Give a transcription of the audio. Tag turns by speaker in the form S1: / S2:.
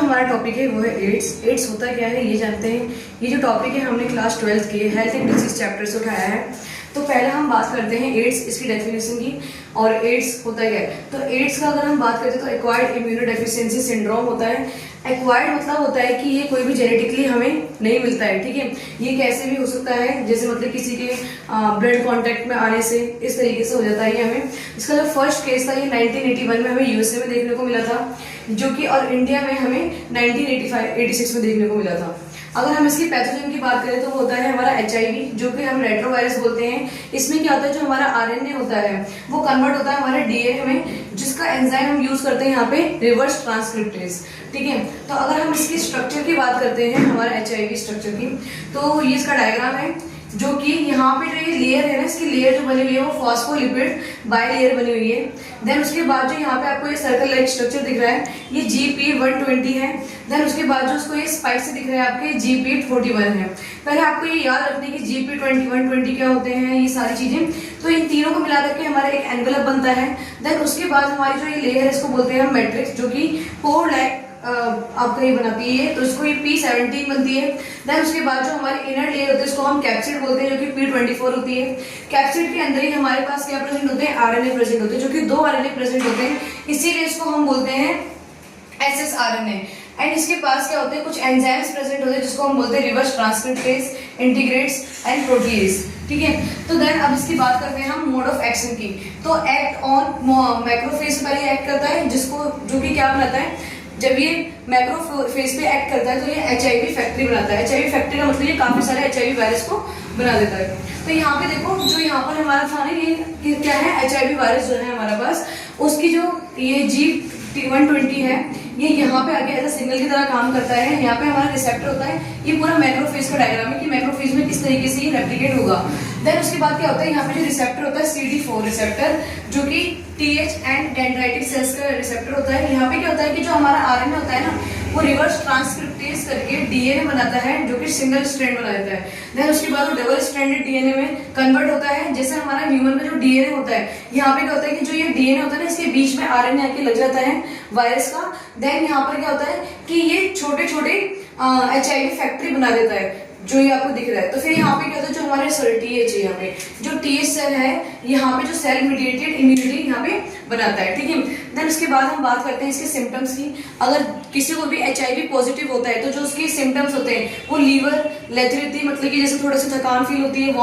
S1: हमारा टॉपिक है वो है एड्स। एड्स होता क्या है ये जानते हैं। ये जो टॉपिक है हमने क्लास 12th की हेल्थ एंड डिजीज चैप्टर से उठाया है। तो पहले हम बात करते हैं एड्स, इसकी डेफिनेशन की और एड्स होता क्या है। तो एड्स का अगर हम बात करते हैं तो एक्वायर्ड इम्यूनोडेफिशिएंसी सिंड्रोम होता है। एक्वायर्ड मतलब होता है कि ये कोई भी जेनेटिकली हमें नहीं मिलता है, ठीक है। ये कैसे भी हो सकता है, जैसे मतलब किसी के ब्लड कांटेक्ट में आने से इस तरीके से हो जाता है ये हमें। इसका जो फर्स्ट केस था ये 1981 में हमें यूएसए में देखने को मिला था, जो कि और इंडिया में हमें 1986 में देखने को मिला था। अगर हम इसकी पैथोजन की बात करें तो वो होता है हमारा HIV, जो कि हम रेट्रोवायरस बोलते हैं। इसमें क्या होता है, जो हमारा RNA होता है वो कन्वर्ट होता है हमारे DNA में, जिसका एंजाइम हम यूज करते हैं यहाँ पे रिवर्स ट्रांसक्रिप्टेज, ठीक है। तो अगर हम इसकी स्ट्रक्चर की बात करते हैं हमारे HIV स्ट्रक्चर की, तो ये इसका डायग्राम है, जो कि यहाँ पे जो ये लेयर है ना, इसकी लेयर जो बनी हुई है वो फॉस्फोलिपिड बाय लेयर बनी हुई है। देन उसके बाद जो यहाँ पे आपको ये सर्कल लाइक स्ट्रक्चर दिख रहा है ये GP120 है। देन उसके बाद जो उसको ये स्पाइक से दिख रहा है आपके GP41 है। पहले आपको ये याद रखना है कि GP120 क्या होते हैं ये सारी चीजें। तो इन तीनों को मिला करके हमारा एक एनवेलप बनता है। देन उसके बाद हमारी जो ये लेयर है इसको बोलते हैं मैट्रिक्स, जो कि 4 लाख आपका ये बनाती है, तो इसको ये P17 बनती है। देन उसके बाद जो हमारी इनर लेयर होती है इसको हम कैप्सिड बोलते हैं, जो कि P24 होती है। कैप्सिड के अंदर ही हमारे पास क्या प्रेजेंट होते हैं, RNA प्रेजेंट होते हैं, जो कि 2 RNA प्रेजेंट होते हैं, इसीलिए इसको हम बोलते हैं ssRNA। एंड इसके पास क्या होते हैं, कुछ एंजाइम्स प्रेजेंट होते हैं जिसको हम बोलते हैं reverse transcriptase, integrates and protease, ठीक है। तो देन अब इसकी बात करते हैं हम मोड ऑफ एक्शन की। तो एक्ट ऑन मैक्रोफेज से पहले एक्ट करता है, जिसको जो कि क्या बनाता है, जब ये मैक्रोफेज पे एक्ट करता है तो ये HIV फैक्ट्री बनाता है। HIV फैक्ट्री का मतलब ये काफी सारे HIV वायरस को बना देता है। तो यहाँ पे देखो जो यहाँ पर हमारा था ना, ये क्या है, HIV वायरस जो है हमारे पास, उसकी जो ये GP120 है ये यहाँ पे आगे ऐसा सिग्नल की तरह काम करता है। यहाँ पे हमारा रिसेप्टर होता है। ये पूरा मैक्रोफेज का डायग्राम है कि मैक्रोफेज में किस तरीके से ये रेप्लिकेट होगा। देन उसके बाद क्या होता है, यहाँ पे जो रिसेप्टर होता है CD4 रिसेप्टर, जो कि TH एंड डेंड्राइटिक सेल्स का रिसेप्टर होता है। यहाँ पे क्या होता है कि जो हमारा RNA होता है ना, वो रिवर्स ट्रांसक्रिप्टेज करके DNA बनाता है, जो कि सिंगल स्ट्रैंड बना देता है। देन उसके बाद वो डबल स्ट्रैंडेड DNA में कन्वर्ट होता है। जैसे हमारा ह्यूमन में जो DNA होता है, यहाँ पे क्या होता है कि जो ये DNA होता है ना, इसके बीच में RNA आके लग जाता है वायरस का। देन यहाँ पर क्या होता है कि ये छोटे छोटे HIV फैक्ट्री बना देता है, जो ये आपको दिख रहा है। तो फिर यहाँ पे क्या होता है, जो हमारे TH है, यहाँ पे जो TH सेल है, यहाँ पे जो सेल मीडिएटेड इम्यूनिटी यहाँ पे बनाता है, ठीक है। देन उसके बाद हम बात करते हैं इसके सिम्टम्स की। अगर किसी को भी HIV पॉजिटिव होता है तो जो उसके सिम्टम्स होते हैं वो लीवर लेथरेटी, मतलब कि जैसे थोड़ा सा थकान फील होती है,